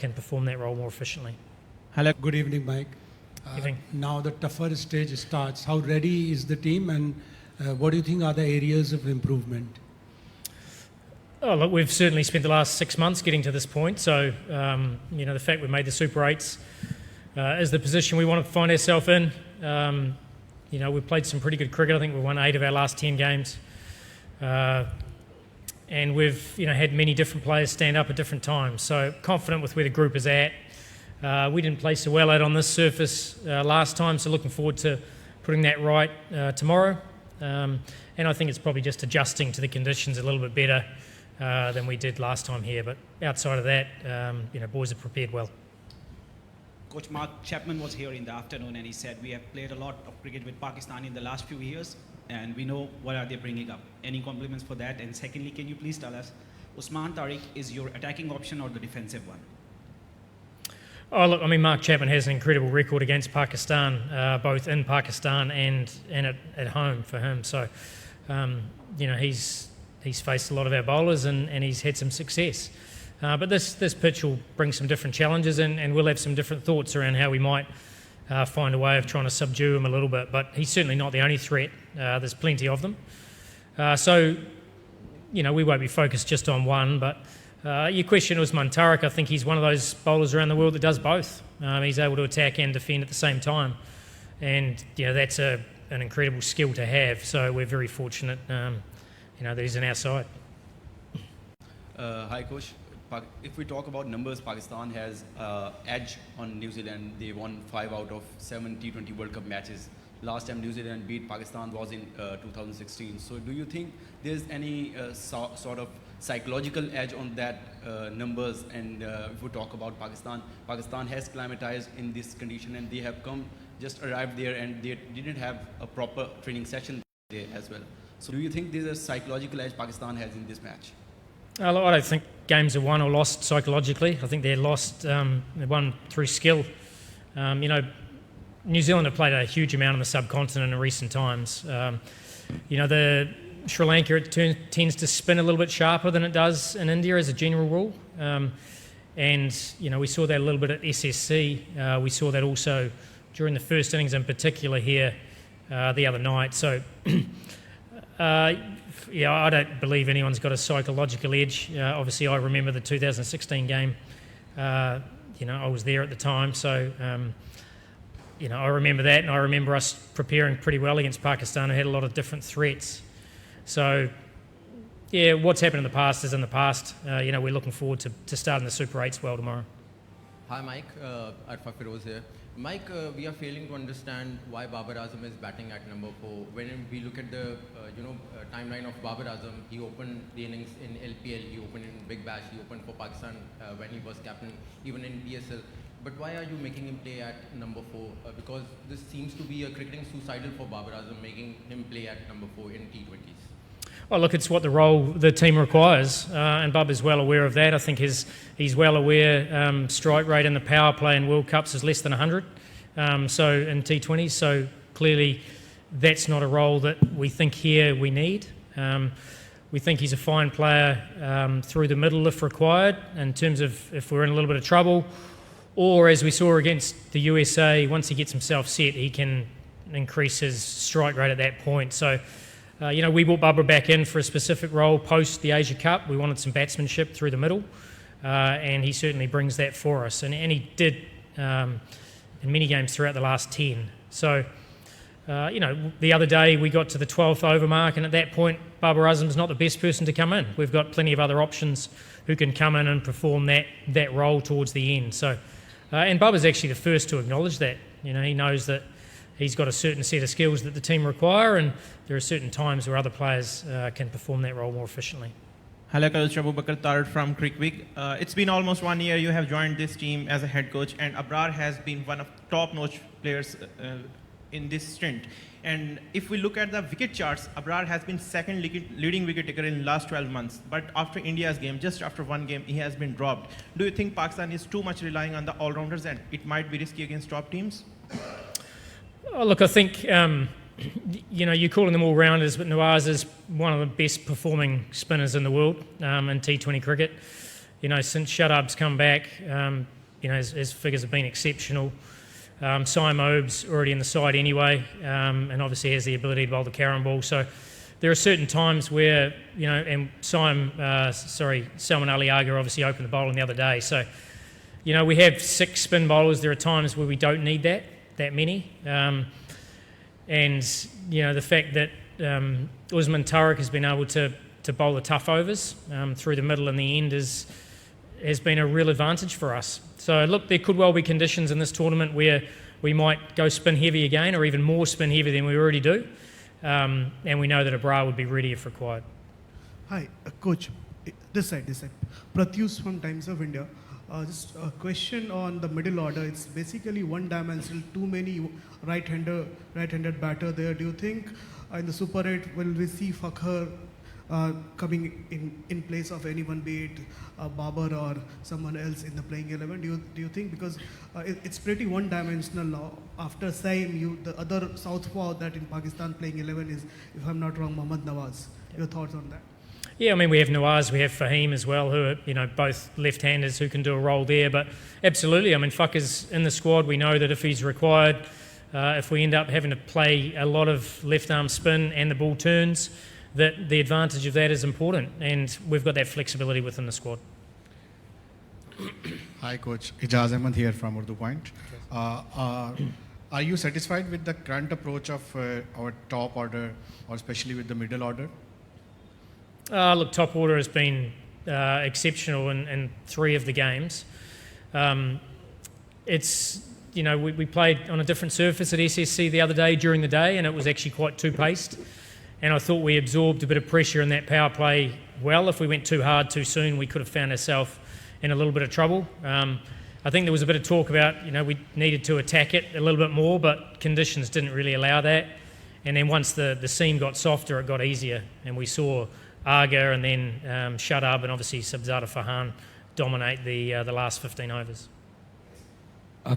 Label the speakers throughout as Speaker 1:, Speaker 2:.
Speaker 1: can perform that role more efficiently.
Speaker 2: Hello, good evening, Mike.
Speaker 1: Evening.
Speaker 2: Now the tougher stage starts. How ready is the team, and what do you think are the areas of improvement?
Speaker 1: Oh, look, we've certainly spent the last 6 months getting to this point. So, the fact we've made the Super 8s is the position we want to find ourselves in. We've played some pretty good cricket. I think we've won 8 of our last 10 games. And we've, had many different players stand up at different times. So, confident with where the group is at. We didn't play so well out on this surface last time, so looking forward to putting that right tomorrow. And I think it's probably just adjusting to the conditions a little bit better than we did last time here. But outside of that, boys have prepared well.
Speaker 3: Coach Mark Chapman was here in the afternoon and he said we have played a lot of cricket with Pakistan in the last few years and we know what are they bringing up. Any compliments for that? And secondly, can you please tell us, Usman Tariq is your attacking option or the defensive one?
Speaker 1: Oh, look, Mark Chapman has an incredible record against Pakistan, both in Pakistan and at home for him. So, he's faced a lot of our bowlers and he's had some success. But this pitch will bring some different challenges and we'll have some different thoughts around how we might find a way of trying to subdue him a little bit. But he's certainly not the only threat. There's plenty of them. We won't be focused just on one, but your question was Tariq. I think he's one of those bowlers around the world that does both. He's able to attack and defend at the same time. And, that's an incredible skill to have. So we're very fortunate, that he's on our side.
Speaker 4: Hi, Coach. If we talk about numbers, Pakistan has edge on New Zealand. They won 5 out of 7 T20 World Cup matches. Last time New Zealand beat Pakistan was in 2016. So do you think there's any sort of psychological edge on that numbers? And if we talk about Pakistan has climatized in this condition and they have just arrived there and they didn't have a proper training session there as well. So do you think there's a psychological edge Pakistan has in this match?
Speaker 1: I don't think games are won or lost psychologically. I think they're lost, they're won through skill. New Zealand have played a huge amount on the subcontinent in recent times. The Sri Lanka tends to spin a little bit sharper than it does in India as a general rule. We saw that a little bit at SSC. We saw that also during the first innings in particular here the other night. So, I don't believe anyone's got a psychological edge. Obviously, I remember the 2016 game. I was there at the time, so I remember that, and I remember us preparing pretty well against Pakistan, who had a lot of different threats. So, what's happened in the past is in the past. We're looking forward to starting the Super 8s well tomorrow.
Speaker 5: Hi, Mike. Arfa Feroz here. Mike, we are failing to understand why Babar Azam is batting at number 4. When we look at the timeline of Babar Azam, he opened the innings in LPL, he opened in Big Bash, he opened for Pakistan when he was captain, even in PSL. But why are you making him play at number 4? Because this seems to be a cricketing suicidal for Babar Azam, making him play at number 4 in T20s.
Speaker 1: Well, look, it's what the role the team requires, and Bub is well aware of that. I think he's well aware strike rate in the power play in World Cups is less than 100, so in T20s. So clearly, that's not a role that we think here we need. We think he's a fine player through the middle if required, in terms of if we're in a little bit of trouble, or as we saw against the USA, once he gets himself set, he can increase his strike rate at that point. So. We brought Babar back in for a specific role post the Asia Cup. We wanted some batsmanship through the middle, and he certainly brings that for us. And he did in many games throughout the last 10. So, the other day we got to the 12th over mark, and at that point, Babar Azam is not the best person to come in. We've got plenty of other options who can come in and perform that role towards the end. So, and Babar's actually the first to acknowledge that. He knows that he's got a certain set of skills that the team require, and there are certain times where other players can perform that role more efficiently.
Speaker 6: Hello, Coach Abu Bakr Tard from Crickweek. It's been almost 1 year you have joined this team as a head coach, and Abrar has been one of top-notch players in this stint. And if we look at the wicket charts, Abrar has been second leading wicket taker in the last 12 months. But after India's game, just after one game, he has been dropped. Do you think Pakistan is too much relying on the all-rounders and it might be risky against top teams?
Speaker 1: Oh, look, I think, you're calling them all-rounders, but Nawaz is one of the best performing spinners in the world in T20 cricket. since Shadab's come back, his figures have been exceptional. Sahibzada's already in the side anyway, and obviously has the ability to bowl the carom ball. So there are certain times where, and Salman Ali Agha obviously opened the bowling the other day. So, we have 6 spin bowlers. There are times where we don't need that many. And, the fact that Usman Tariq has been able to bowl the tough overs through the middle and the end has been a real advantage for us. So, look, there could well be conditions in this tournament where we might go spin heavy again, or even more spin heavy than we already do. And we know that Abrar would be ready if required.
Speaker 7: Hi, Coach. This side. Pratyush from Times of India. Just a question on the middle order. It's basically one-dimensional, too many right-handed batter there. Do you think in the Super 8 will we see Fakhar coming in place of anyone, be it Babar or someone else in the playing 11? Do you think, because it's pretty one-dimensional now. After Saim, the other southpaw that in Pakistan playing 11 is, if I'm not wrong, Mohammad Nawaz. Your thoughts on that?
Speaker 1: Yeah, we have Nawaz, we have Fahim as well, who are both left-handers who can do a role there. But absolutely, Fakhar's in the squad. We know that if he's required, if we end up having to play a lot of left-arm spin and the ball turns, that the advantage of that is important, and we've got that flexibility within the squad.
Speaker 8: Hi, Coach. Ijaz Ahmed here from Urdu Point. Are you satisfied with the current approach of our top order, or especially with the middle order?
Speaker 1: Look, top order has been exceptional in 3 of the games. We played on a different surface at SSC the other day during the day, and it was actually quite two-paced. And I thought we absorbed a bit of pressure in that power play well. If we went too hard too soon, we could have found ourselves in a little bit of trouble. I think there was a bit of talk about, we needed to attack it a little bit more, but conditions didn't really allow that. And then once the seam got softer, it got easier. And we saw Agha and then Shadab and obviously Sahibzada Farhan dominate the last 15 overs.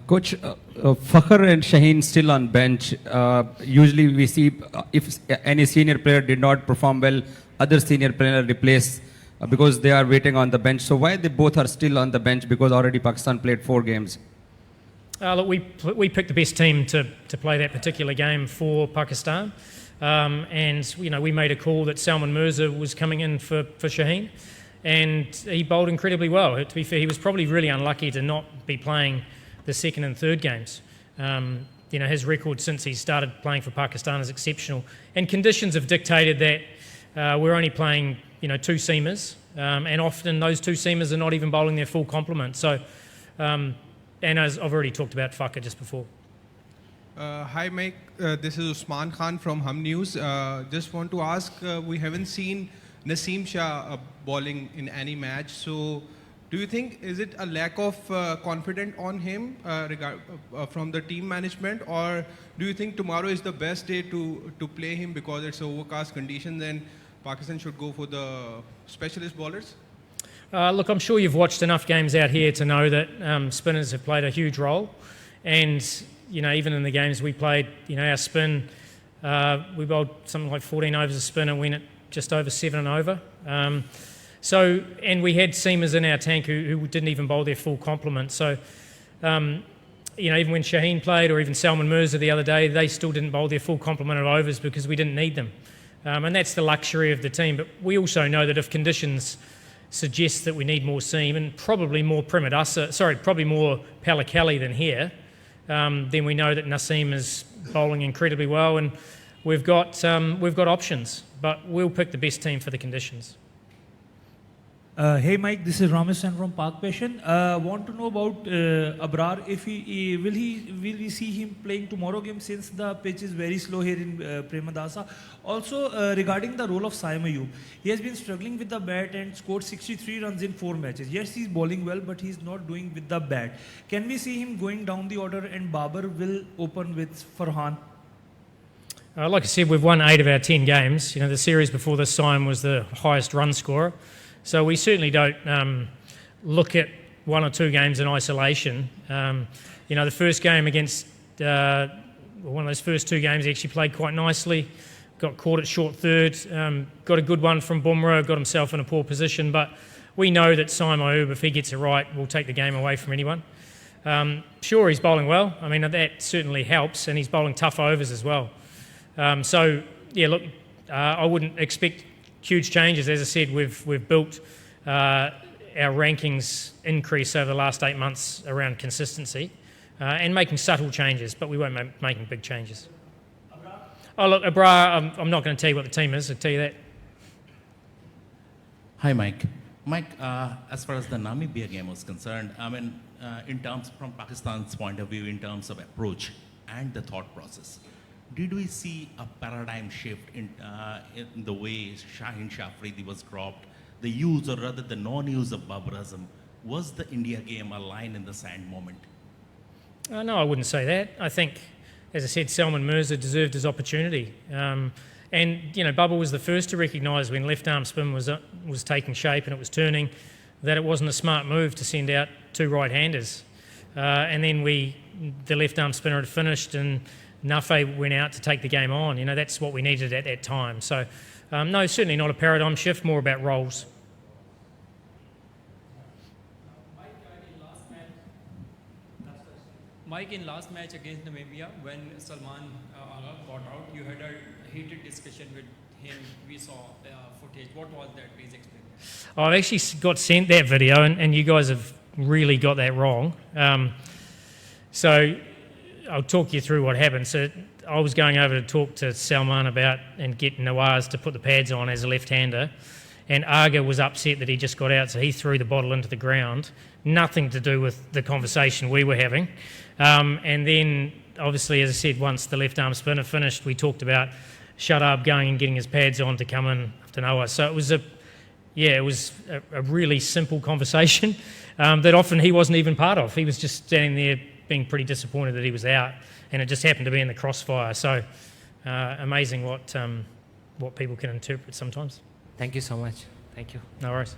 Speaker 9: Coach, Fakhar and Shaheen still on bench. Usually we see if any senior player did not perform well, other senior player replace because they are waiting on the bench. So why they both are still on the bench? Because already Pakistan played 4 games.
Speaker 1: Look, we picked the best team to play that particular game for Pakistan. And we made a call that Salman Mirza was coming in for Shaheen, and he bowled incredibly well. To be fair, he was probably really unlucky to not be playing the second and third games. His record since he started playing for Pakistan is exceptional, and conditions have dictated that we're only playing 2 seamers, and often those 2 seamers are not even bowling their full complement. So, and as I've already talked about Fakhar just before.
Speaker 10: Hi Mike, this is Usman Khan from Hum News. Just want to ask, we haven't seen Naseem Shah bowling in any match, so do you think, is it a lack of confidence on him from the team management, or do you think tomorrow is the best day to play him because it's overcast conditions and Pakistan should go for the specialist bowlers?
Speaker 1: Look, I'm sure you've watched enough games out here to know that spinners have played a huge role, and even in the games we played, our spin, we bowled something like 14 overs of spin and went at just over 7 and over. And we had seamers in our tank who didn't even bowl their full complement. So, even when Shaheen played, or even Salman Mirza the other day, they still didn't bowl their full complement of overs because we didn't need them. And that's the luxury of the team. But we also know that if conditions suggest that we need more seam, and probably more probably more Palakali than here, then we know that Naseem is bowling incredibly well, and we've got options. But we'll pick the best team for the conditions.
Speaker 11: Hey Mike, this is Ramesh from Park Passion. Want to know about Abrar. If will we see him playing tomorrow game, since the pitch is very slow here in Premadasa. Also regarding the role of Saim Ayub, he has been struggling with the bat and scored 63 runs in 4 matches. Yes, he's bowling well, but he's not doing with the bat. Can we see him going down the order and Babar will open with Farhan?
Speaker 1: Like I said, we've won 8 of our 10 games. The series before this time was the highest run scorer. So we certainly don't look at 1 or 2 games in isolation. The first game against one of those first 2 games, he actually played quite nicely. Got caught at short third. Got a good one from Bumrah. Got himself in a poor position. But we know that Simo, if he gets it right, will take the game away from anyone. Sure, he's bowling well. I mean, that certainly helps, and he's bowling tough overs as well. So, yeah, look, I wouldn't expect huge changes. As I said, we've built our rankings increase over the last 8 months around consistency and making subtle changes, but we won't be making big changes. Oh, look, Abrar, I'm not going to tell you what the team is, I'll tell you that.
Speaker 12: Hi, Mike. Mike, as far as the Namibia game was concerned, I mean, in terms from Pakistan's point of view, in terms of approach and the thought process, did we see a paradigm shift in the way Shaheen Shafridi was dropped, the use or rather the non-use of Babar Azam? Was the India game a line in the sand moment?
Speaker 1: No, I wouldn't say that. I think, as I said, Salman Mirza deserved his opportunity. And, you know, Bubba was the first to recognise when left-arm spin was taking shape and it was turning, that it wasn't a smart move to send out 2 right-handers. And then the left-arm spinner had finished and Nafe went out to take the game on. You know, that's what we needed at that time. So, no, certainly not a paradigm shift, more about roles.
Speaker 13: Mike, in last match against Namibia, when Salman Agha got out, you had a heated discussion with him. We saw footage. What was that? Please explain.
Speaker 1: I've actually got sent that video, and you guys have really got that wrong. So I'll talk you through what happened. So I was going over to talk to Salman about and get Nawaz to put the pads on as a left-hander, and Agha was upset that he just got out, so he threw the bottle into the ground. Nothing to do with the conversation we were having. And then, obviously, as I said, once the left-arm spinner finished, we talked about Shadab going and getting his pads on to come in after Noah. So it was a really simple conversation that often he wasn't even part of. He was just standing there being pretty disappointed that he was out, and it just happened to be in the crossfire. So amazing what people can interpret sometimes.
Speaker 14: Thank you so much. Thank you.
Speaker 1: No worries.